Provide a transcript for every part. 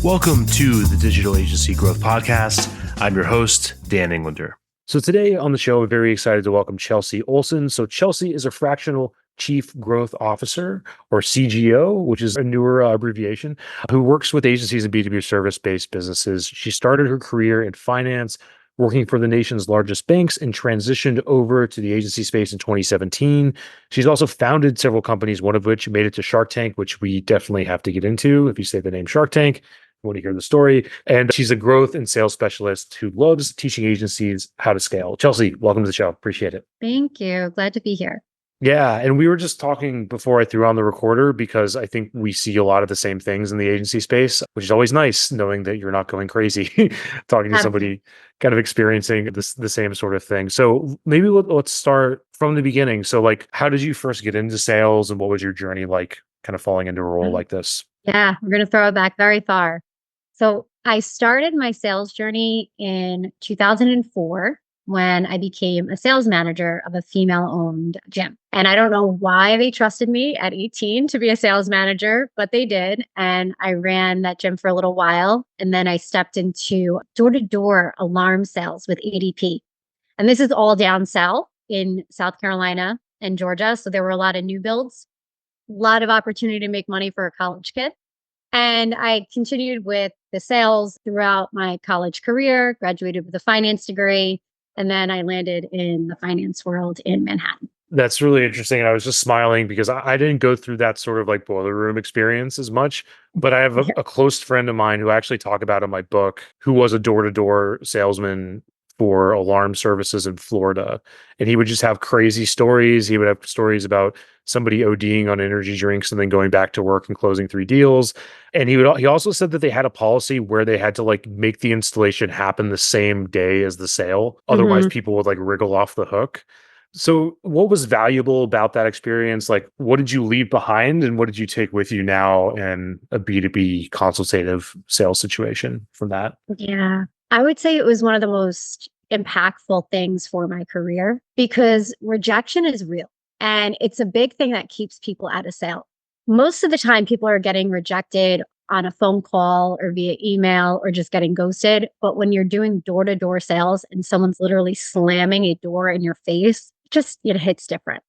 Welcome to the Digital Agency Growth Podcast. I'm your host, Dan Englander. So today on the show, we're very excited to welcome Chelsea Olsen. So Chelsea is a fractional Chief Growth Officer, or CGO, which is a newer abbreviation, who works with agencies and B2B service-based businesses. She started her career in finance, working for the nation's largest banks, and transitioned over to the agency space in 2017. She's also founded several companies, one of which made it to Shark Tank, which we definitely have to get into if you say the name Shark Tank. Want to hear the story. And she's a growth and sales specialist who loves teaching agencies how to scale. Chelsea, welcome to the show. Appreciate it. Thank you. Glad to be here. Yeah. And we were just talking before I threw on the recorder because I think we see a lot of the same things in the agency space, which is always nice knowing that you're not going crazy talking to somebody kind of experiencing the same sort of thing. So maybe let's start from the beginning. So like, how did you first get into sales and what was your journey like kind of falling into a role like this? Yeah, we're going to throw it back very far. So I started my sales journey in 2004 when I became a sales manager of a female-owned gym. And I don't know why they trusted me at 18 to be a sales manager, but they did. And I ran that gym for a little while. And then I stepped into door-to-door alarm sales with ADP. And this is all down south in South Carolina and Georgia. So there were a lot of new builds, a lot of opportunity to make money for a college kid. And I continued with the sales throughout my college career, graduated with a finance degree, and then I landed in the finance world in Manhattan. That's really interesting. And I was just smiling because I didn't go through that sort of like boiler room experience as much. But I have a close friend of mine who I actually talk about in my book, who was a door-to-door salesman for alarm services in Florida. And he would just have crazy stories. He would have stories about somebody ODing on energy drinks and then going back to work and closing 3 deals. And he also said that they had a policy where they had to like make the installation happen the same day as the sale. Otherwise, people would like wriggle off the hook. So what was valuable about that experience? Like, what did you leave behind and what did you take with you now in a B2B consultative sales situation from that? Yeah, I would say it was one of the most impactful things for my career because rejection is real and it's a big thing that keeps people out of sale. Most of the time, people are getting rejected on a phone call or via email or just getting ghosted. But when you're doing door-to-door sales and someone's literally slamming a door in your face, it hits different.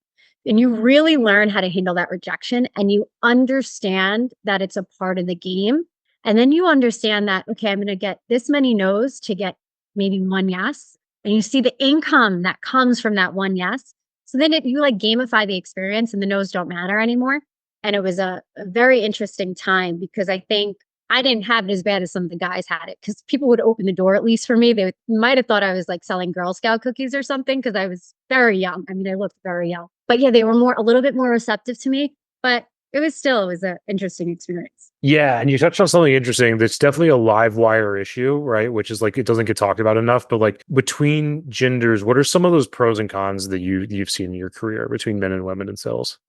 And you really learn how to handle that rejection and you understand that it's a part of the game. And then you understand that, okay, I'm going to get this many no's to get maybe one yes. And you see the income that comes from that one yes. So then you like gamify the experience and the no's don't matter anymore. And it was a very interesting time because I think I didn't have it as bad as some of the guys had it because people would open the door, at least for me. They might have thought I was like selling Girl Scout cookies or something because I was very young. I mean, I looked very young. But yeah, they were a little bit more receptive to me. But it was an interesting experience. Yeah. And you touched on something interesting. That's definitely a live wire issue, right? Which is like, it doesn't get talked about enough, but like between genders, what are some of those pros and cons that you've seen in your career between men and women in sales?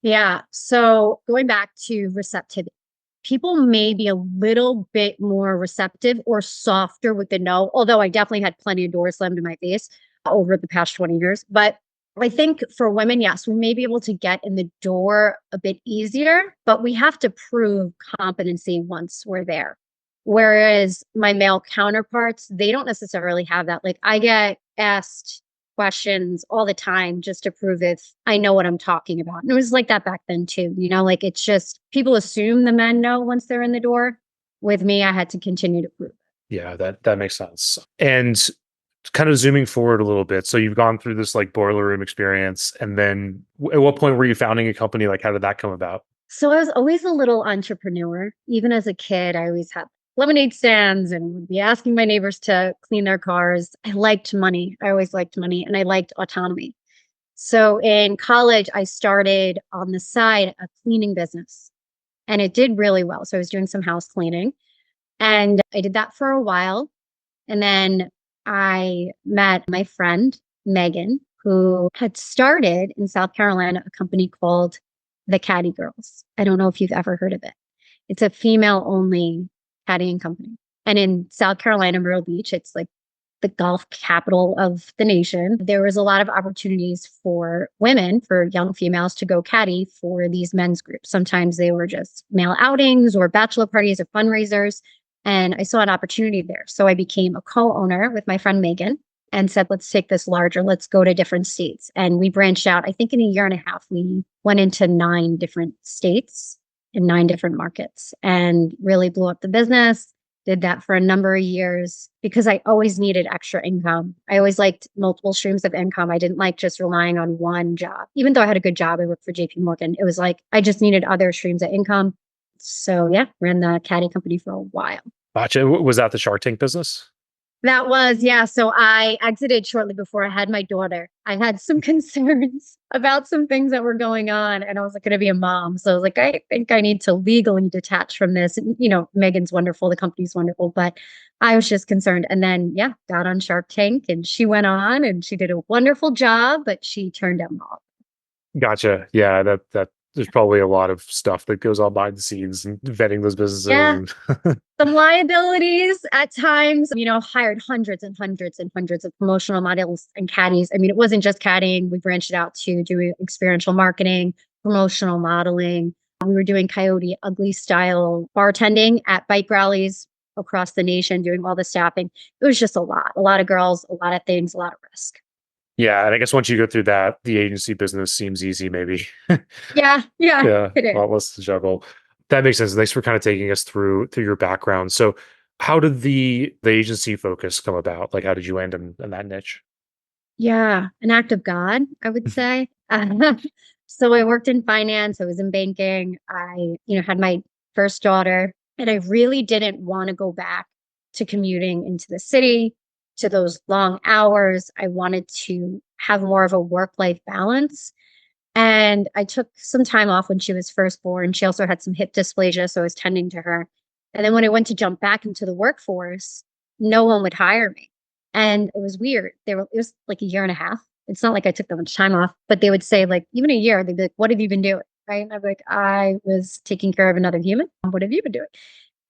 Yeah. So going back to receptivity, people may be a little bit more receptive or softer with the no, although I definitely had plenty of doors slammed in my face over the past 20 years. But I think for women, yes, we may be able to get in the door a bit easier, but we have to prove competency once we're there. Whereas my male counterparts, they don't necessarily have that. Like I get asked questions all the time just to prove if I know what I'm talking about. And it was like that back then too, like it's just people assume the men know once they're in the door. With me, I had to continue to prove it. Yeah, that makes sense. And kind of zooming forward a little bit. So you've gone through this like boiler room experience. And then at what point were you founding a company? Like, how did that come about? So I was always a little entrepreneur. Even as a kid, I always had lemonade stands and would be asking my neighbors to clean their cars. I liked money. I always liked money and I liked autonomy. So in college, I started on the side a cleaning business and it did really well. So I was doing some house cleaning and I did that for a while. And then I met my friend, Megan, who had started in South Carolina a company called the Caddy Girls. I don't know if you've ever heard of it. It's a female-only caddying company. And in South Carolina, Myrtle Beach, it's like the golf capital of the nation. There was a lot of opportunities for women, for young females to go caddy for these men's groups. Sometimes they were just male outings or bachelor parties or fundraisers. And I saw an opportunity there. So I became a co-owner with my friend Megan and said, let's take this larger. Let's go to different states. And we branched out. I think in a year and a half, we went into 9 different states in 9 different markets and really blew up the business. Did that for a number of years because I always needed extra income. I always liked multiple streams of income. I didn't like just relying on one job. Even though I had a good job, I worked for JP Morgan. It was like I just needed other streams of income. So yeah, ran the caddy company for a while. Gotcha. Was that the Shark Tank business? That was, yeah. So I exited shortly before I had my daughter. I had some concerns about some things that were going on, and I was like going to be a mom. So I was like, I think I need to legally detach from this. And, Megan's wonderful, the company's wonderful, but I was just concerned. And then, yeah, got on Shark Tank and she went on and she did a wonderful job, but she turned out mom. Gotcha. Yeah, that there's probably a lot of stuff that goes on behind the scenes and vetting those Yeah. businesses. Some liabilities at times, hired hundreds and hundreds and hundreds of promotional models and caddies. I mean, it wasn't just caddying. We branched it out to doing experiential marketing, promotional modeling. We were doing coyote ugly style bartending at bike rallies across the nation, doing all the staffing. It was just a lot of girls, a lot of things, a lot of risk. Yeah, and I guess once you go through that, the agency business seems easy, maybe. Yeah, yeah, Yeah, it a is. lot less to juggle. That makes sense. Thanks for kind of taking us through your background. So, how did the agency focus come about? Like, how did you land in that niche? Yeah, an act of God, I would say. So I worked in finance, I was in banking. I, had my first daughter, and I really didn't want to go back to commuting into the city, to those long hours. I wanted to have more of a work-life balance. And I took some time off when she was first born. She also had some hip dysplasia, so I was tending to her. And then when I went to jump back into the workforce, no one would hire me. And it was weird. It was like a year and a half. It's not like I took that much time off, but they would say, like, even a year, they'd be like, what have you been doing? Right. And I'd be like, I was taking care of another human. What have you been doing?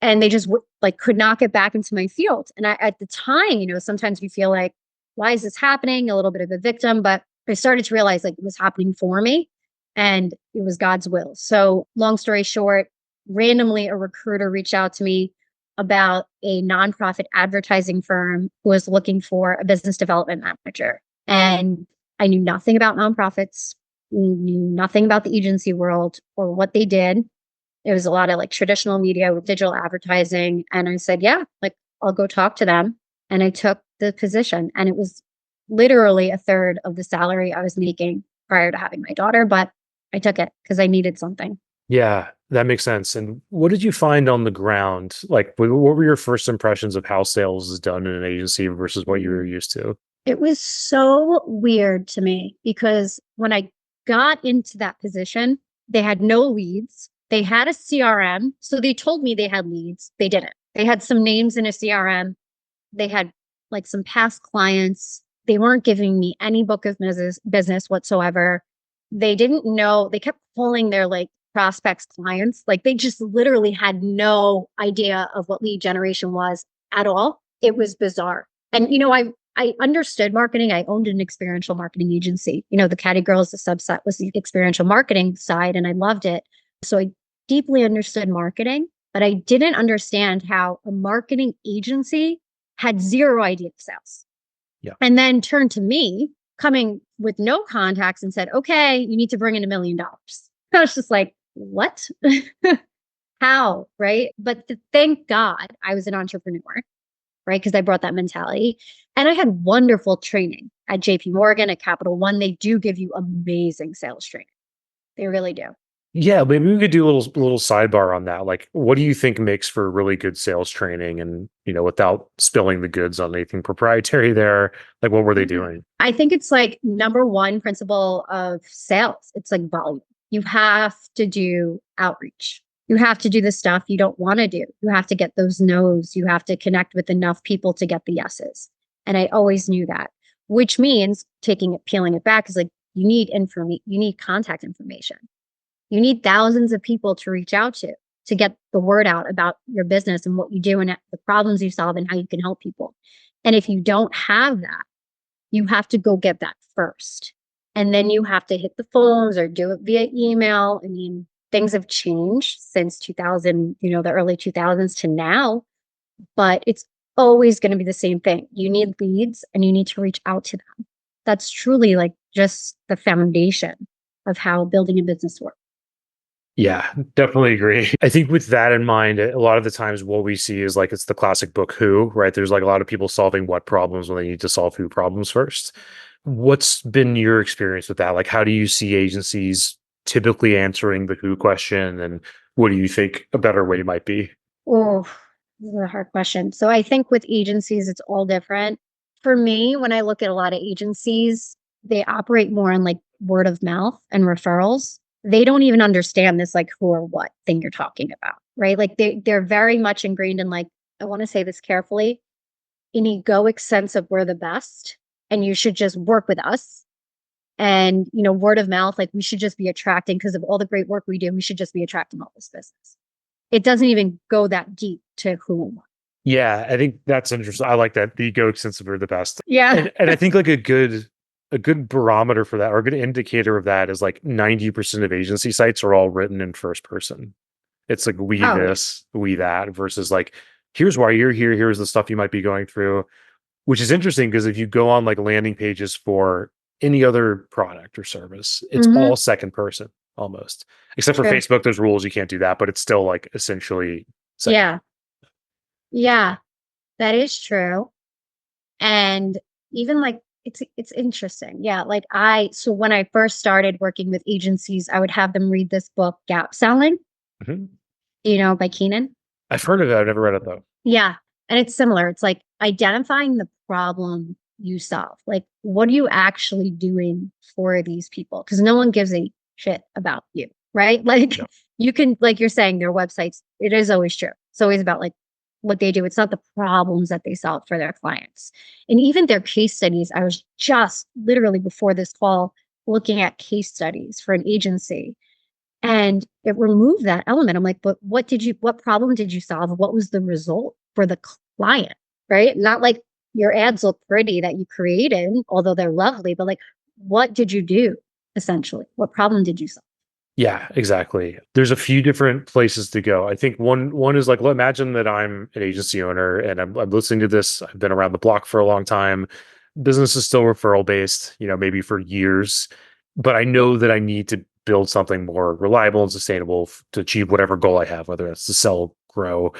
And they just like could not get back into my field. And I, at the time, sometimes we feel like, why is this happening? A little bit of a victim, but I started to realize like it was happening for me and it was God's will. So long story short, randomly a recruiter reached out to me about a nonprofit advertising firm who was looking for a business development manager. And I knew nothing about nonprofits, knew nothing about the agency world or what they did. It was a lot of like traditional media with digital advertising. And I said, yeah, like I'll go talk to them. And I took the position. And it was literally a third of the salary I was making prior to having my daughter, but I took it because I needed something. Yeah, that makes sense. And what did you find on the ground? Like, what were your first impressions of how sales is done in an agency versus what you were used to? It was so weird to me because when I got into that position, they had no leads. They had a CRM. So they told me they had leads. They didn't. They had some names in a CRM. They had like some past clients. They weren't giving me any book of business whatsoever. They didn't know. They kept calling their like prospects clients. Like they just literally had no idea of what lead generation was at all. It was bizarre. And I understood marketing. I owned an experiential marketing agency. The Caddy Girls, the subset was the experiential marketing side, and I loved it. So I deeply understood marketing, but I didn't understand how a marketing agency had zero idea of sales. Yeah. And then turned to me coming with no contacts and said, okay, you need to bring in $1 million. I was just like, what? How? Right. But thank God I was an entrepreneur, right? Because I brought that mentality. And I had wonderful training at JP Morgan, at Capital One. They do give you amazing sales training. They really do. Yeah, maybe we could do a little sidebar on that. Like, what do you think makes for really good sales training? And without spilling the goods on anything proprietary there, like what were they Yeah. doing? I think it's like number one principle of sales. It's like volume. You have to do outreach. You have to do the stuff you don't want to do. You have to get those no's. You have to connect with enough people to get the yeses. And I always knew that, which means peeling it back is like you need you need contact information. You need thousands of people to reach out to get the word out about your business and what you do and the problems you solve and how you can help people. And if you don't have that, you have to go get that first. And then you have to hit the phones or do it via email. I mean, things have changed since 2000, the early 2000s to now. but it's always going to be the same thing. You need leads and you need to reach out to them. That's truly like just the foundation of how building a business works. Yeah, definitely agree. I think with that in mind, a lot of the times what we see is like it's the classic book Who, right? There's like a lot of people solving what problems when they need to solve who problems first. What's been your experience with that? Like, how do you see agencies typically answering the who question? And what do you think a better way might be? Oh, this is a hard question. So I think with agencies, it's all different. For me, when I look at a lot of agencies, they operate more on like word of mouth and referrals. They don't even understand this like who or what thing you're talking about, right? Like they're very much ingrained in like, I want to say this carefully, an egoic sense of we're the best and you should just work with us. And word of mouth, like we should just be attracting because of all the great work we do, we should just be attracting all this business. It doesn't even go that deep to who and what. Yeah, I think that's interesting. I like that the egoic sense of we're the best. Yeah. And I think like a good barometer for that or a good indicator of that is like 90% of agency sites are all written in first person. It's like we Oh, yeah. this, we that versus like here's why you're here, here's the stuff you might be going through, which is interesting because if you go on like landing pages for any other product or service, it's all Hmm. second person almost. Except for True. Facebook, there's rules you can't do that, but it's still like essentially second. Yeah. Yeah. That is true. And even like it's interesting. Yeah. Like so when I first started working with agencies, I would have them read this book, Gap Selling, Mhm. by Keenan. I've heard of it. I've never read it though. Yeah. And it's similar. It's like identifying the problem you solve. Like, what are you actually doing for these people? Because no one gives a shit about you, right? Like, Yeah. you can, like you're saying, their websites, it is always true. It's always about like what they do. It's not the problems that they solve for their clients. And even their case studies, I was just literally before this call looking at case studies for an agency and it removed that element. I'm like, but what problem did you solve? What was the result for the client? Right? Not like your ads look pretty that you created, although they're lovely, but like, what did you do essentially? What problem did you solve? Yeah, exactly. There's a few different places to go. I think one is like, well, imagine that I'm an agency owner and I'm listening to this. I've been around the block for a long time. Business is still referral based, maybe for years, but I know that I need to build something more reliable and sustainable to achieve whatever goal I have, whether that's to sell, grow,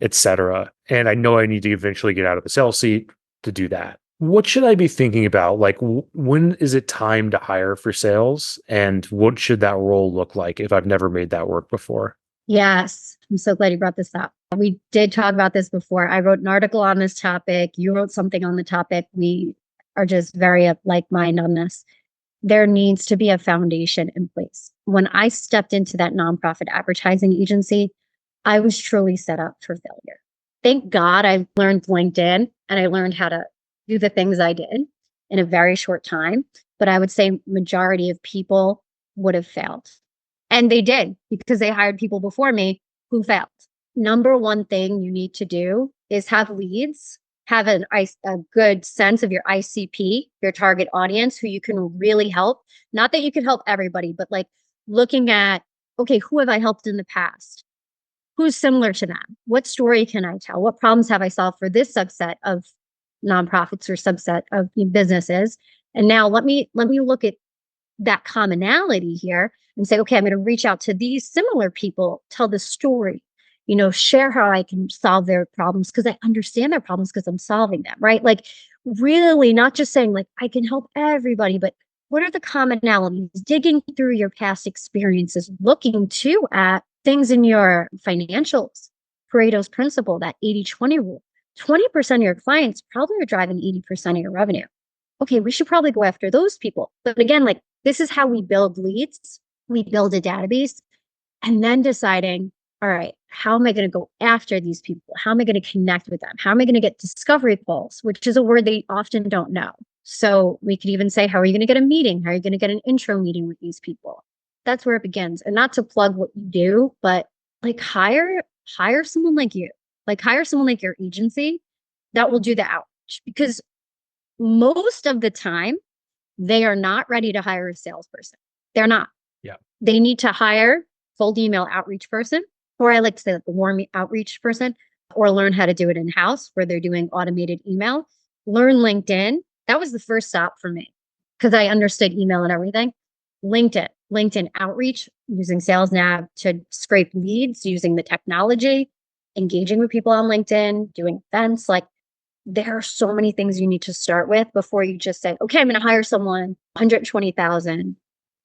etc. And I know I need to eventually get out of the sales seat to do that. What should I be thinking about? Like, when is it time to hire for sales? And what should that role look like if I've never made that work before? Yes, I'm so glad you brought this up. We did talk about this before. I wrote an article on this topic. You wrote something on the topic. We are just very like mind on this. There needs to be a foundation in place. When I stepped into that nonprofit advertising agency, I was truly set up for failure. Thank God I learned LinkedIn and I learned how to do the things I did in a very short time. But I would say majority of people would have failed. And they did because they hired people before me who failed. Number one thing you need to do is have leads, have a good sense of your ICP, your target audience, who you can really help. Not that you can help everybody, but like looking at, okay, who have I helped in the past? Who's similar to them? What story can I tell? What problems have I solved for this subset of nonprofits or subset of businesses? And now let me look at that commonality here and say, okay, I'm going to reach out to these similar people, tell the story, share how I can solve their problems because I understand their problems because I'm solving them, right? Like, really not just saying, like, I can help everybody, but what are the commonalities? Digging through your past experiences, looking too at things in your financials, Pareto's principle, that 80-20 rule. 20% of your clients probably are driving 80% of your revenue. Okay, we should probably go after those people. But again, like this is how we build leads. We build a database and then deciding, all right, how am I going to go after these people? How am I going to connect with them? How am I going to get discovery calls, which is a word they often don't know. So we could even say, how are you going to get a meeting? How are you going to get an intro meeting with these people? That's where it begins. And not to plug what you do, but like hire someone like you. Like hire someone like your agency that will do the outreach because most of the time they are not ready to hire a salesperson. They're not. Yeah. They need to hire cold email outreach person, or I like to say like the warm outreach person or learn how to do it in-house where they're doing automated email. Learn LinkedIn. That was the first stop for me because I understood email and everything. LinkedIn outreach using Sales Nav to scrape leads using the technology, engaging with people on LinkedIn, doing events. Like there are so many things you need to start with before you just say, okay, I'm going to hire someone 120,000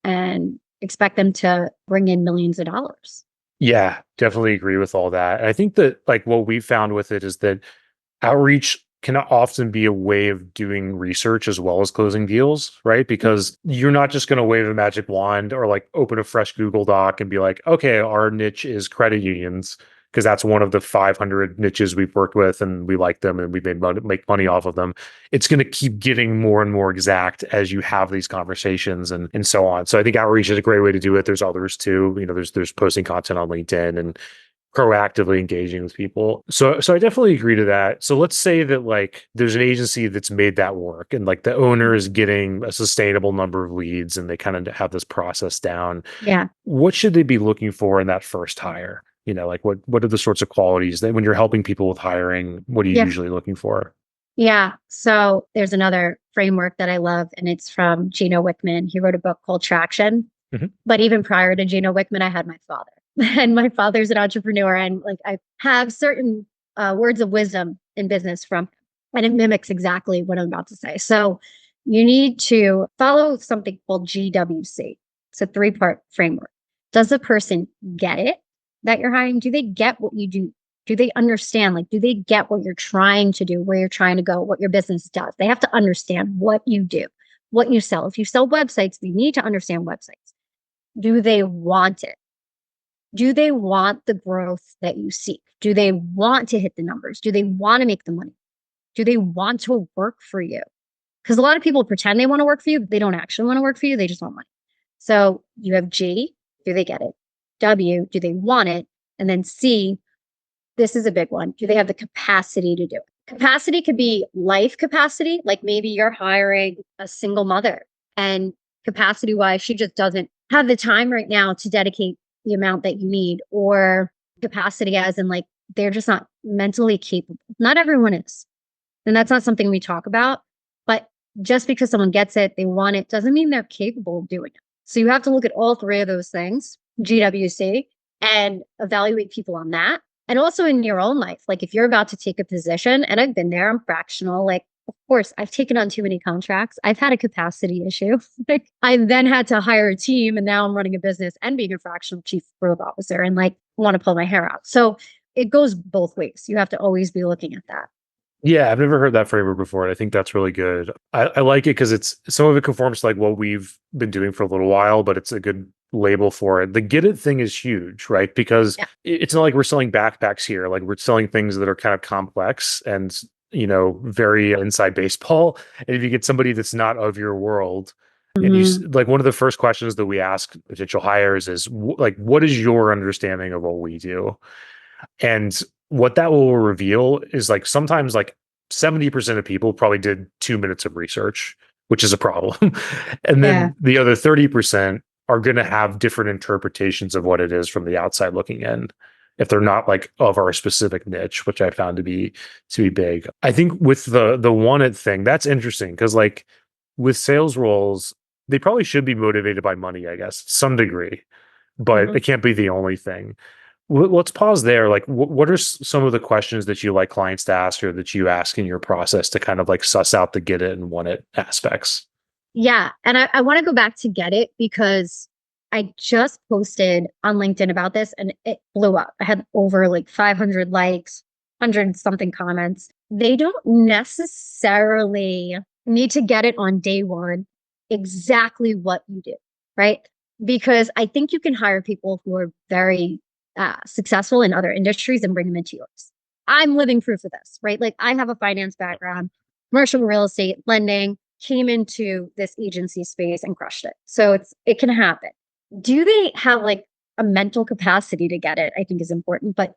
and expect them to bring in millions of dollars. Yeah, definitely agree with all that. And I think that like what we found with it is that outreach can often be a way of doing research as well as closing deals, right? Because you're not just going to wave a magic wand or like open a fresh Google Doc and be like, okay, our niche is credit unions, because that's one of the 500 niches we've worked with and we like them and we make money off of them. It's going to keep getting more and more exact as you have these conversations and so on. So I think outreach is a great way to do it. There's others too. There's posting content on LinkedIn and proactively engaging with people. So I definitely agree to that. So let's say that like there's an agency that's made that work and like the owner is getting a sustainable number of leads and they kind of have this process down. Yeah. What should they be looking for in that first hire? Like what are the sorts of qualities that when you're helping people with hiring, what are you Yeah. usually looking for? Yeah. So there's another framework that I love, and it's from Gino Wickman. He wrote a book called Traction. Mhm. But even prior to Gino Wickman, I had my father. And my father's an entrepreneur. And like I have certain words of wisdom in business from him. And it mimics exactly what I'm about to say. So you need to follow something called GWC. It's a 3-part framework. Does the person get it that you're hiring? Do they get what you do? Do they understand? Like, do they get what you're trying to do, where you're trying to go, what your business does? They have to understand what you do, what you sell. If you sell websites, they need to understand websites. Do they want it? Do they want the growth that you seek? Do they want to hit the numbers? Do they want to make the money? Do they want to work for you? Because a lot of people pretend they want to work for you, but they don't actually want to work for you. They just want money. So you have G, do they get it? W, do they want it? And then C, this is a big one. Do they have the capacity to do it? Capacity could be life capacity, like maybe you're hiring a single mother and capacity wise, she just doesn't have the time right now to dedicate the amount that you need, or capacity as in like they're just not mentally capable. Not everyone is. And that's not something we talk about. But just because someone gets it, they want it, doesn't mean they're capable of doing it. So you have to look at all 3 of those things, GWC, and evaluate people on that. And also in your own life, like if you're about to take a position, and I've been there, I'm fractional, like, of course, I've taken on too many contracts. I've had a capacity issue. Like, I then had to hire a team, and now I'm running a business and being a fractional chief growth officer and like want to pull my hair out. So it goes both ways. You have to always be looking at that. Yeah, I've never heard that framework before. And I think that's really good. I like it because it's some of it conforms to like what we've been doing for a little while, but it's a good label for it. The get it thing is huge, right? Because Yeah. it's not like we're selling backpacks here. Like we're selling things that are kind of complex and very inside baseball. And if you get somebody that's not of your world, and Mhm. like one of the first questions that we ask potential hires is like, what is your understanding of what we do? And what that will reveal is like sometimes like 70% of people probably did 2 minutes of research, which is a problem. And Yeah. then the other 30% are going to have different interpretations of what it is from the outside looking in if they're not like of our specific niche, which I found to be big. I think with the wanted thing, that's interesting because like with sales roles, they probably should be motivated by money, I guess, to some degree, but Mhm. it can't be the only thing. Let's pause there. Like, what are some of the questions that you like clients to ask or that you ask in your process to kind of like suss out the get it and want it aspects? Yeah. And I want to go back to get it because I just posted on LinkedIn about this and it blew up. I had over like 500 likes, 100 something comments. They don't necessarily need to get it on day one exactly what you do, right? Because I think you can hire people who are very successful in other industries and bring them into yours. I'm living proof of this, right? Like I have a finance background, commercial real estate, lending, came into this agency space and crushed it. So it can happen. Do they have like a mental capacity to get it? I think is important, but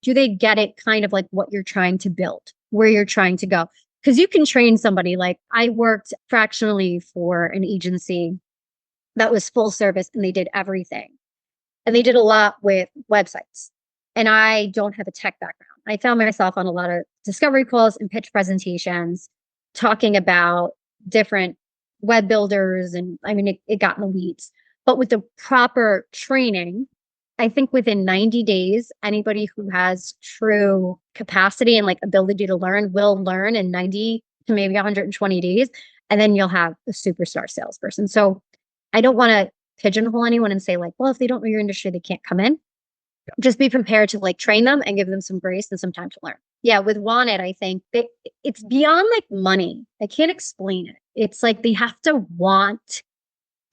do they get it kind of like what you're trying to build, where you're trying to go? Because you can train somebody. Like I worked fractionally for an agency that was full service and they did everything. And they did a lot with websites. And I don't have a tech background. I found myself on a lot of discovery calls and pitch presentations talking about different web builders. And I mean, it got in the weeds. But with the proper training, I think within 90 days, anybody who has true capacity and like ability to learn will learn in 90 to maybe 120 days. And then you'll have a superstar salesperson. So I don't want to pigeonhole anyone and say, like, well, if they don't know your industry, they can't come in. Just be prepared to like train them and give them some grace and some time to learn. Yeah, with Wanted, I think it's beyond like money. I can't explain it. It's like they have to want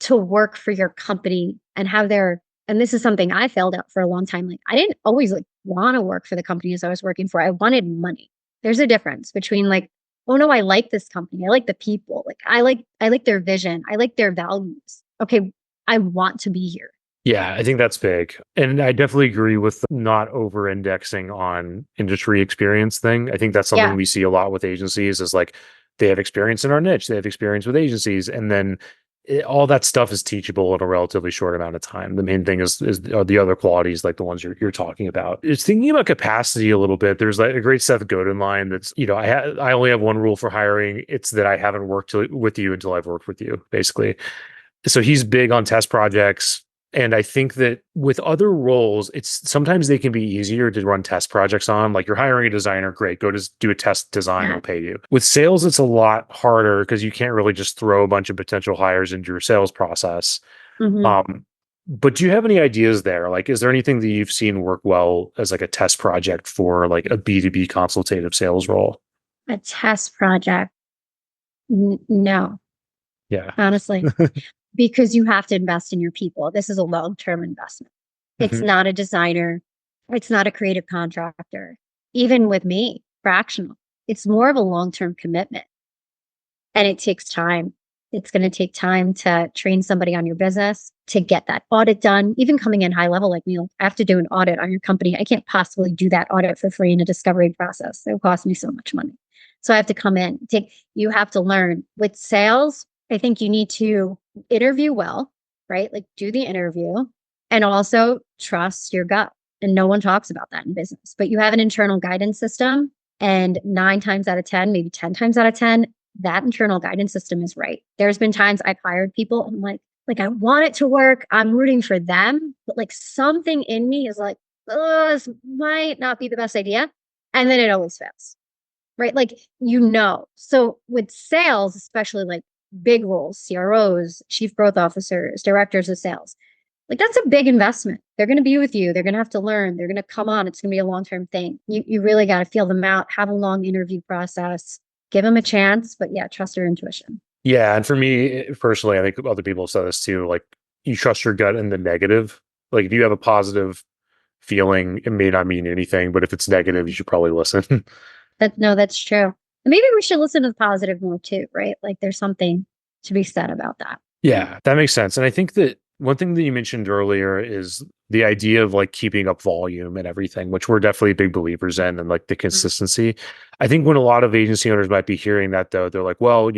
to work for your company and have their, and this is something I failed at for a long time. Like I didn't always like want to work for the companies I was working for. I wanted money. There's a difference between like, oh no, I like this company. I like the people. Like I like their vision. I like their values. Okay, I want to be here. Yeah, I think that's big. And I definitely agree with not over indexing on industry experience thing. I think that's something Yeah. we see a lot with agencies is like they have experience in our niche, they have experience with agencies, and then all that stuff is teachable in a relatively short amount of time. The main thing is are the other qualities like the ones you're talking about. It's thinking about capacity a little bit. There's like a great Seth Godin line that's, I only have one rule for hiring. It's that I haven't worked with you until I've worked with you, basically. So he's big on test projects. And I think that with other roles, it's sometimes they can be easier to run test projects on. Like you're hiring a designer, great, go just do a test design, Yeah. we'll pay you. With sales, it's a lot harder because you can't really just throw a bunch of potential hires into your sales process. Mhm. Um, but do you have any ideas there? Like, is there anything that you've seen work well as like a test project for like a B2B consultative sales role? A test project. No, Yeah. honestly, because you have to invest in your people. This is a long-term investment. It's Mhm. not a designer. It's not a creative contractor. Even with me, fractional, it's more of a long-term commitment and it takes time. It's going to take time to train somebody on your business, to get that audit done. Even coming in high level like me, like, I have to do an audit on your company. I can't possibly do that audit for free in a discovery process. It will cost me so much money. So I have to come in, you have to learn. With sales, I think you need to interview well, right? Like do the interview and also trust your gut. And no one talks about that in business, but you have an internal guidance system. And 9 times out of 10, maybe 10 times out of 10, that internal guidance system is right. There's been times I've hired people and like I want it to work. I'm rooting for them, but like something in me is like, oh, this might not be the best idea. And then it always fails. Right. Like, so with sales, especially like big roles, CROs, chief growth officers, directors of sales, like that's a big investment. They're going to be with you. They're going to have to learn. They're going to come on. It's going to be a long-term thing. You really got to feel them out, have a long interview process, give them a chance, but yeah, trust your intuition. Yeah. And for me personally, I think other people have said this too. Like you trust your gut in the negative. Like if you have a positive feeling, it may not mean anything, but if it's negative, you should probably listen. No, that's true. And maybe we should listen to the positive more too, right? Like there's something to be said about that. Yeah, that makes sense. And I think that one thing that you mentioned earlier is the idea of like keeping up volume and everything, which we're definitely big believers in, and like the Mhm. consistency. I think when a lot of agency owners might be hearing that though, they're like, well,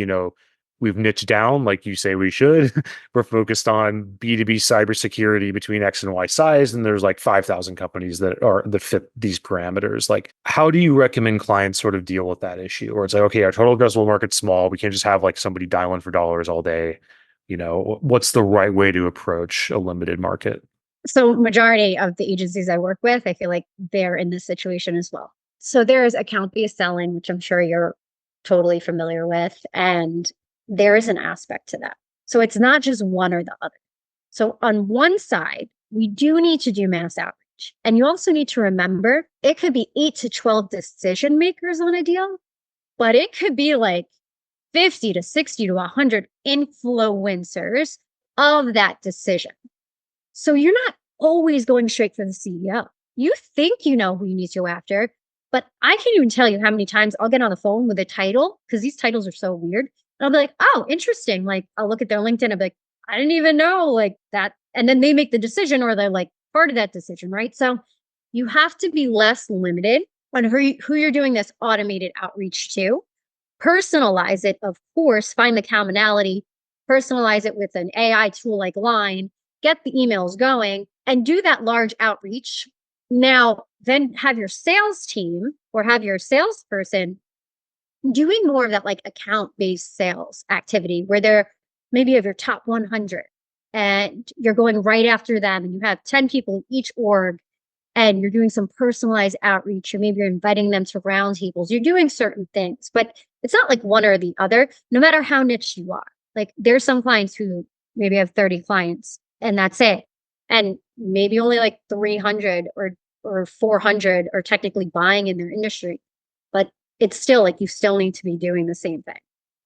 we've niched down like you say we should. We're focused on B2B cybersecurity between X and Y size, and there's like 5,000 companies that fit these parameters. Like, how do you recommend clients sort of deal with that issue? Or it's like, okay, our total addressable market's small. We can't just have like somebody dialing for dollars all day. What's the right way to approach a limited market? So majority of the agencies I work with, I feel like they're in this situation as well. So there's account-based selling, which I'm sure you're totally familiar with, and there is an aspect to that. So it's not just one or the other. So on one side, we do need to do mass outreach. And you also need to remember it could be 8 to 12 decision makers on a deal, but it could be like 50 to 60 to 100 influencers of that decision. So you're not always going straight for the CEO. You think you know who you need to go after, but I can't even tell you how many times I'll get on the phone with a title because these titles are so weird. And I'll be like, oh, interesting. Like I'll look at their LinkedIn and be like, I didn't even know like that. And then they make the decision or they're like part of that decision, right? So you have to be less limited on who you're doing this automated outreach to. Personalize it, of course, find the commonality, personalize it with an AI tool like Line, get the emails going, and do that large outreach Now, then have your sales team or have your salesperson doing more of that like account-based sales activity where they're maybe of your top 100 and you're going right after them and you have 10 people in each org and you're doing some personalized outreach or maybe you're inviting them to roundtables. You're doing certain things, but it's not like one or the other, no matter how niche you are. Like there's some clients who maybe have 30 clients and that's it. And maybe only like 300 or 400 are technically buying in their industry. But it's still like you still need to be doing the same thing.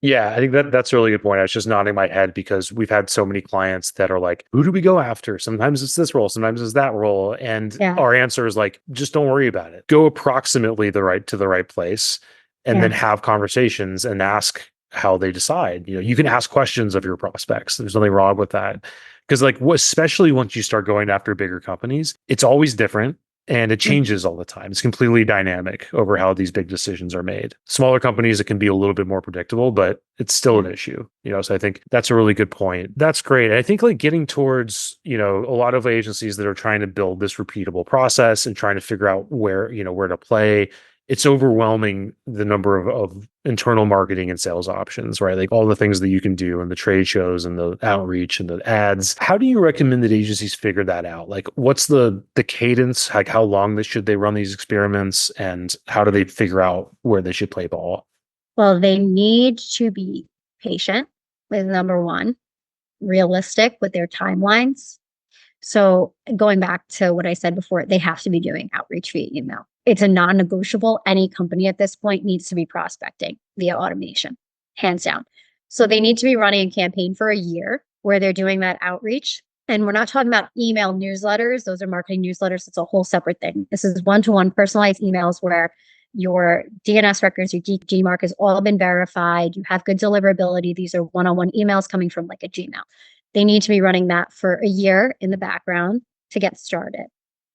Yeah, I think that's a really good point. I was just nodding my head because we've had so many clients that are like, who do we go after? Sometimes it's this role, sometimes it's that role. And Yeah. our answer is like, just don't worry about it. Go approximately the right place and then Yeah. have conversations and ask how they decide. You can ask questions of your prospects. There's nothing wrong with that. Because like especially once you start going after bigger companies, it's always different. And it Mhm. changes all the time. It's completely dynamic over how these big decisions are made. Smaller companies, it can be a little bit more predictable, but it's still Yeah. an issue. So I think that's a really good point. That's great. And I think like getting towards, a lot of agencies that are trying to build this repeatable process and trying to figure out where to play, it's overwhelming the number of internal marketing and sales options, right? Like all the things that you can do and the trade shows and the outreach and the ads. How do you recommend that agencies figure that out? Like what's the cadence? Like how long should they run these experiments and how do they figure out where they should play ball? Well, they need to be patient with number one, realistic with their timelines. So going back to what I said before, they have to be doing outreach via email. It's a non-negotiable. Any company at this point needs to be prospecting via automation, hands down. So they need to be running a campaign for a year where they're doing that outreach. And we're not talking about email newsletters. Those are marketing newsletters. It's a whole separate thing. This is one-to-one personalized emails where your DNS records, your Gmark has all been verified. You have good deliverability. These are one-on-one emails coming from like a Gmail. They need to be running that for a year in the background to get started.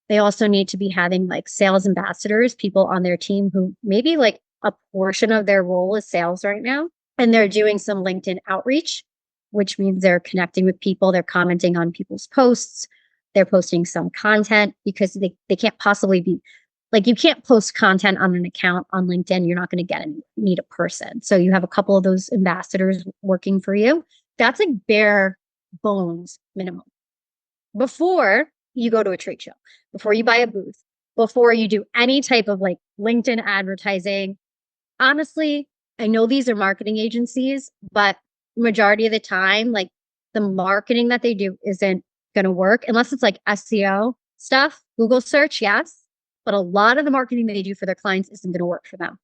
They also need to be having like sales ambassadors, people on their team who maybe like a portion of their role is sales right now. And they're doing some LinkedIn outreach, which means they're connecting with people, they're commenting on people's posts, they're posting some content because they can't possibly be like you can't post content on an account on LinkedIn. You're not going to get any, you need a person. So you have a couple of those ambassadors working for you. That's like bare bones minimum before you go to a trade show, before you buy a booth, before you do any type of like LinkedIn advertising. Honestly, I know these are marketing agencies, but majority of the time, like the marketing that they do isn't going to work unless it's like SEO stuff, Google search, yes. But a lot of the marketing they do for their clients isn't going to work for them.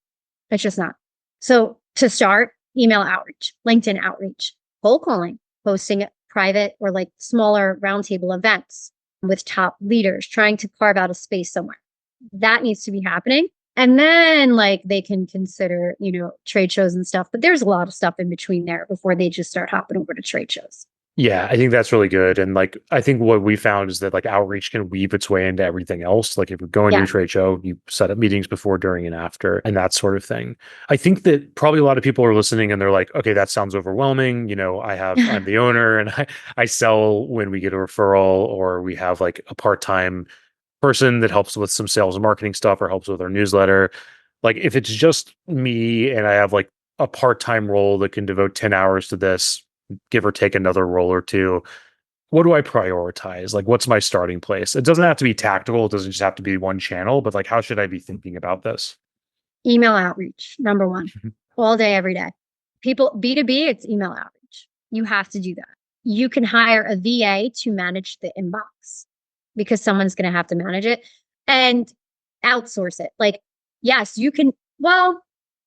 It's just not. So to start, email outreach, LinkedIn outreach, cold calling, posting private or like smaller roundtable events with top leaders, trying to carve out a space somewhere. That needs to be happening. And then like they can consider, trade shows and stuff. But there's a lot of stuff in between there before they just start hopping over to trade shows. Yeah, I think that's really good. And like, I think what we found is that like outreach can weave its way into everything else. Like if you're going to a Yeah. trade show, you set up meetings before, during, and after, and that sort of thing. I think that probably a lot of people are listening and they're like, okay, that sounds overwhelming. I'm the owner and I sell when we get a referral or we have like a part-time person that helps with some sales and marketing stuff or helps with our newsletter. Like if it's just me and I have like a part-time role that can devote 10 hours to this, give or take another role or two, what do I prioritize? Like what's my starting place? It doesn't have to be tactical. It doesn't just have to be one channel, but like how should I be thinking about this? Email outreach, number one, all day, every day. People, B2B, it's email outreach. You have to do that. You can hire a VA to manage the inbox because someone's going to have to manage it and outsource it. Like, yes, you can, well,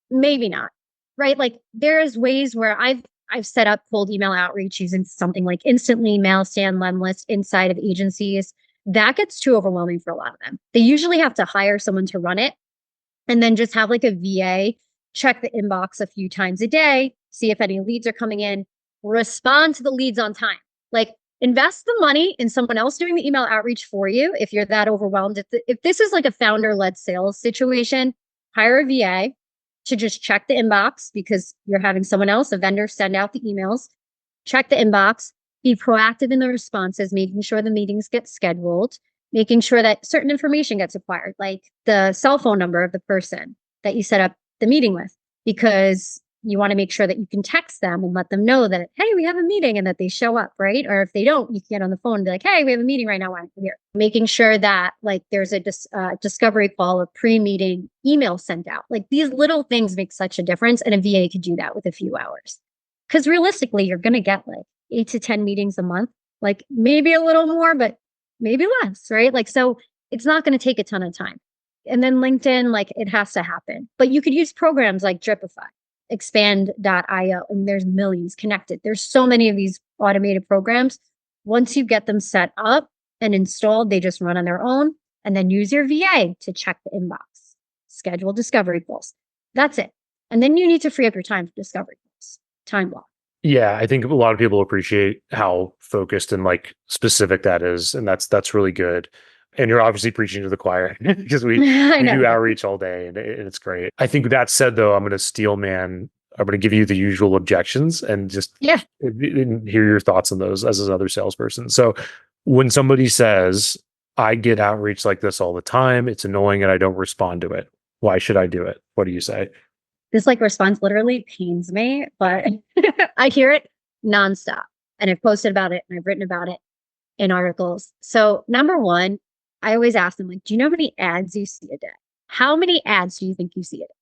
maybe not, right? Like there's ways where I've set up cold email outreach using something like Instantly, Mailstand, Lemlist inside of agencies. That gets too overwhelming for a lot of them. They usually have to hire someone to run it and then just have like a VA check the inbox a few times a day, see if any leads are coming in, respond to the leads on time. Like invest the money in someone else doing the email outreach for you if you're that overwhelmed. If this is like a founder-led sales situation, hire a VA to just check the inbox because you're having someone else, a vendor, send out the emails, check the inbox, be proactive in the responses, making sure the meetings get scheduled. making sure that certain information gets acquired, like the cell phone number of the person that you set up the meeting with, because you want to make sure that you can text them and let them know that, hey, we have a meeting, and that they show up, right? Or if they don't, you can get on the phone and be like, hey, we have a meeting right now. Why aren't you here? Making sure that like there's a discovery call, a pre-meeting email sent out. Like these little things make such a difference. And a VA could do that with a few hours. Because realistically, you're going to get like 8 to 10 meetings a month, like maybe a little more, but maybe less, right? Like, so it's not going to take a ton of time. And then LinkedIn, like it has to happen. But you could use programs like Dripify, expand.io, and there's millions connected. There's so many of these automated programs. Once you get them set up and installed, they just run on their own. And then use your VA to check the inbox, schedule discovery calls. That's it. And then you need to free up your time for discovery calls, time block. Yeah, I think a lot of people appreciate how focused and like specific that is, and that's really good. And you're obviously preaching to the choir because we I we do know. outreach all day, and it's great. I think that said, though, I'm going to steel man. I'm going to give you the usual objections and just Yeah. hear your thoughts on those as another salesperson. So when somebody says, "I get outreach like this all the time. It's annoying, and I don't respond to it. Why should I do it?" What do you say? This like response literally pains me, but I hear it nonstop. And I've posted about it and I've written about it in articles. So number one, I always ask them, like, do you know how many ads you see a day? How many ads do you think you see a day?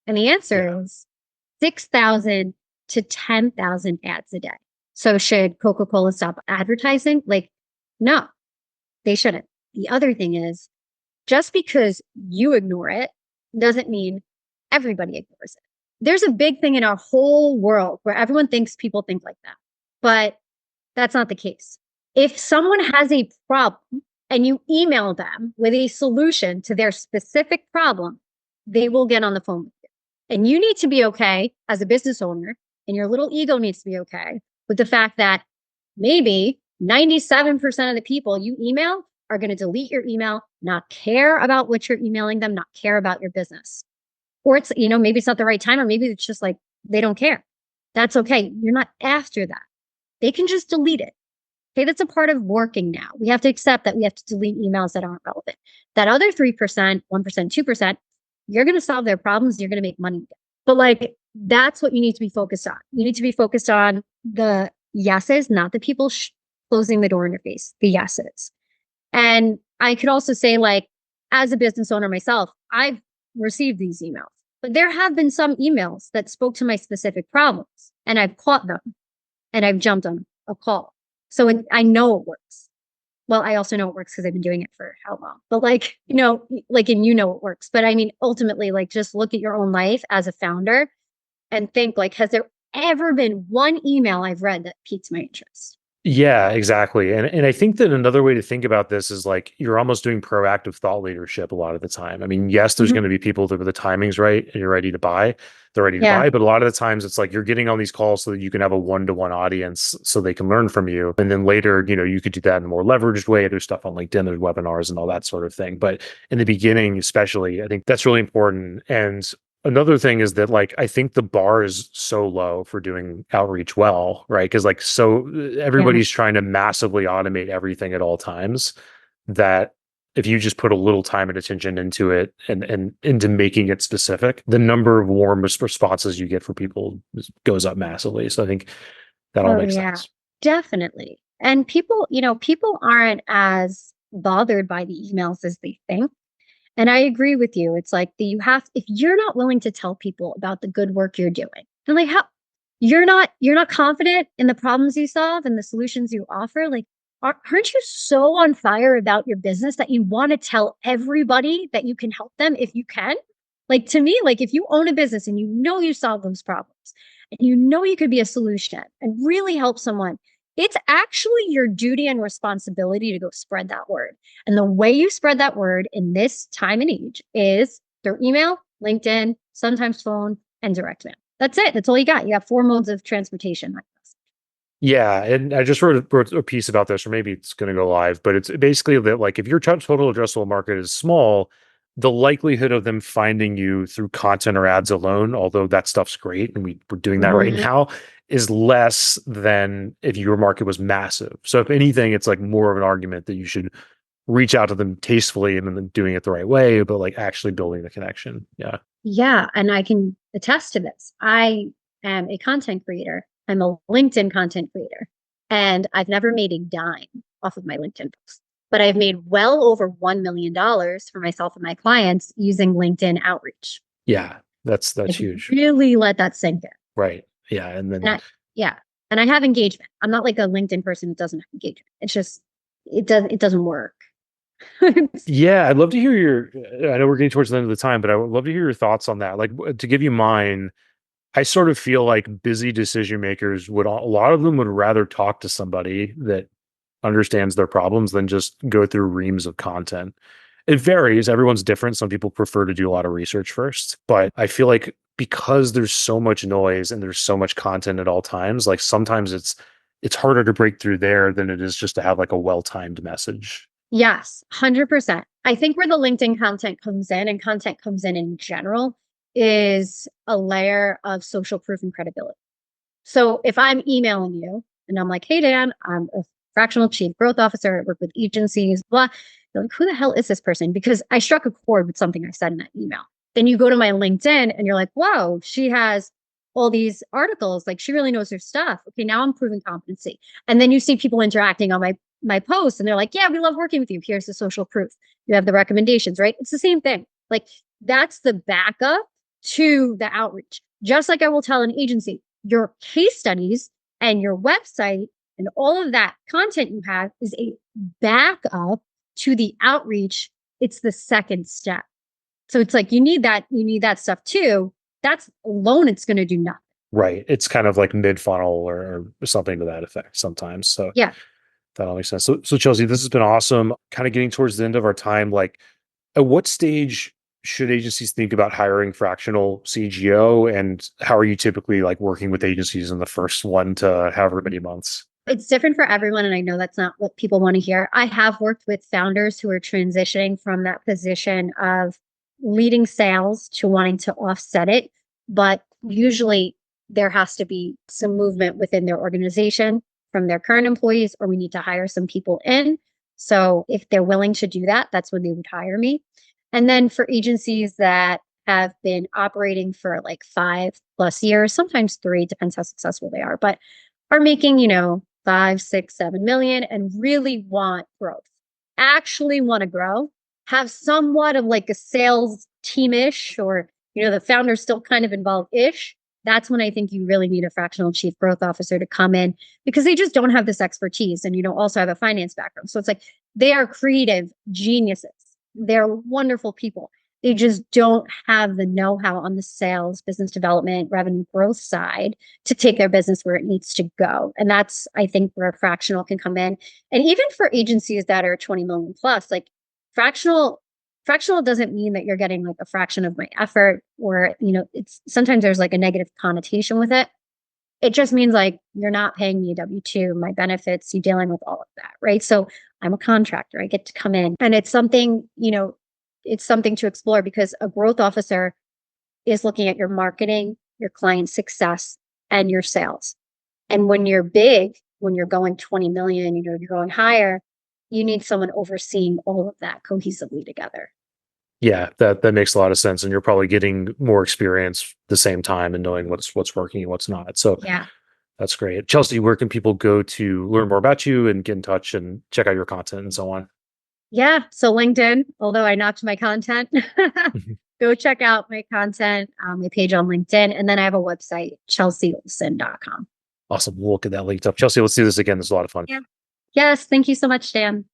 And the answer is 6,000 to 10,000 ads a day. So should Coca-Cola stop advertising? Like, no, they shouldn't. The other thing is just because you ignore it doesn't mean everybody ignores it. There's a big thing in our whole world where everyone thinks people think like that, but that's not the case. If someone has a problem and you email them with a solution to their specific problem, they will get on the phone with you. And you need to be okay as a business owner, and your little ego needs to be okay with the fact that maybe 97% of the people you email are going to delete your email, not care about what you're emailing them, not care about your business. Or it's, maybe it's not the right time, or maybe it's just like they don't care. That's okay. You're not after that. They can just delete it. Okay, that's a part of working now. We have to accept that we have to delete emails that aren't relevant. That other 3%, 1%, 2%, you're going to solve their problems. You're going to make money. But like, that's what you need to be focused on. You need to be focused on the yeses, not the people closing the door in your face, the yeses. And I could also say, like, as a business owner myself, I've received these emails, but there have been some emails that spoke to my specific problems, and I've caught them and I've jumped on a call. So I know it works. Well, I also know it works because I've been doing it for how long, but like, and it works. But I mean, ultimately, like, just look at your own life as a founder and think, like, has there ever been one email I've read that piqued my interest? Yeah, exactly. And I think that another way to think about this is like you're almost doing proactive thought leadership a lot of the time. I mean, yes, there's Mhm. going to be people that the timing's right and you're ready to buy, they're ready to Yeah. buy. But a lot of the times it's like you're getting on these calls so that you can have a one-to-one audience so they can learn from you. And then later, you could do that in a more leveraged way. There's stuff on LinkedIn, there's webinars and all that sort of thing. But in the beginning, especially, I think that's really important. And another thing is that like I think the bar is so low for doing outreach well, right? Because like Yeah. everybody's trying to massively automate everything at all times that if you just put a little time and attention into it and into making it specific, the number of warm responses you get from people goes up massively. So I think that all Oh, makes yeah, sense. definitely. And people aren't as bothered by the emails as they think. And I agree with you. It's like if you're not willing to tell people about the good work you're doing, and like how you're not confident in the problems you solve and the solutions you offer, like aren't you so on fire about your business that you want to tell everybody that you can help them if you can? Like, to me, like, if you own a business and you solve those problems and you could be a solution and really help someone, it's actually your duty and responsibility to go spread that word. And the way you spread that word in this time and age is through email, LinkedIn, sometimes phone, and direct mail. That's it. That's all you got. You have 4 modes of transportation. Yeah, and I just wrote a piece about this, or maybe it's going to go live, but it's basically that like if your total addressable market is small, the likelihood of them finding you through content or ads alone, although that stuff's great, and we're doing that right Mhm. now, is less than if your market was massive. So if anything, it's like more of an argument that you should reach out to them tastefully and then doing it the right way, but like actually building the connection. Yeah. Yeah. And I can attest to this. I am a content creator. I'm a LinkedIn content creator. And I've never made a dime off of my LinkedIn posts, but I've made well over $1 million for myself and my clients using LinkedIn outreach. Yeah. That's Like huge. really let that sink in. Right. Yeah. And And then yeah. And I have engagement. I'm not like a LinkedIn person who doesn't have engagement. It's just, it doesn't work. yeah, I'd love to hear I know we're getting towards the end of the time, but I would love to hear your thoughts on that. Like to give you mine, I sort of feel like busy decision makers would, a lot of them would rather talk to somebody that understands their problems than just go through reams of content. It varies. Everyone's different. Some people prefer to do a lot of research first, but I feel like because there's so much noise and there's so much content at all times, like sometimes it's harder to break through there than it is just to have like a well-timed message. Yes, 100%. I think where the LinkedIn content comes in and content comes in general is a layer of social proof and credibility. So if I'm emailing you and I'm like, hey, Dan, I'm a fractional chief growth officer, I work with agencies, blah, you're like, who the hell is this person? Because I struck a chord with something I said in that email. Then you go to my LinkedIn and you're like, whoa, she has all these articles. Like she really knows her stuff. Okay, now I'm proving competency. And then you see people interacting on my posts and they're like, yeah, we love working with you. Here's the social proof. You have the recommendations, right? It's the same thing. Like that's the backup to the outreach. Just like I will tell an agency, your case studies and your website and all of that content you have is a backup to the outreach. It's the second step. So it's like you need that stuff too. That's alone, it's going to do nothing. Right. It's kind of like mid funnel or something to that effect sometimes. So Yeah. that all makes sense. So Chelsea, this has been awesome. Kind of getting towards the end of our time. Like, at what stage should agencies think about hiring fractional CGO, and how are you typically like working with agencies in the first 1 to however many months? It's different for everyone. And I know that's not what people want to hear. I have worked with founders who are transitioning from that position of leading sales to wanting to offset it. But usually there has to be some movement within their organization from their current employees, or we need to hire some people in. So if they're willing to do that, that's when they would hire me. And then for agencies that have been operating for like 5+ years, sometimes 3, depends how successful they are, but are making, 5, 6, 7 million and really want growth, actually want to grow, have somewhat of like a sales team-ish, or, the founder's still kind of involved-ish. That's when I think you really need a fractional chief growth officer to come in, because they just don't have this expertise and, also have a finance background. So it's like they are creative geniuses. They're wonderful people. They just don't have the know-how on the sales, business development, revenue growth side to take their business where it needs to go. And that's, I think, where fractional can come in. And even for agencies that are 20 million plus, like fractional doesn't mean that you're getting like a fraction of my effort, or, it's sometimes there's like a negative connotation with it. It just means like you're not paying me a W-2, my benefits, you dealing with all of that, right? So I'm a contractor. I get to come in, and it's something, it's something to explore, because a growth officer is looking at your marketing, your client success, and your sales. And when you're big, when you're going 20 million, you're going higher, you need someone overseeing all of that cohesively together. Yeah, that makes a lot of sense, and you're probably getting more experience the same time and knowing what's working and what's not. So Yeah. that's great. Chelsea, where can people go to learn more about you and get in touch and check out your content and so on? Yeah. So LinkedIn, although I knocked my content, go check out my content, my page on LinkedIn. And then I have a website, chelseaolsen.com. Awesome. We'll get that linked up. Chelsea, let's do this again. This is a lot of fun. Yeah. Yes. Thank you so much, Dan.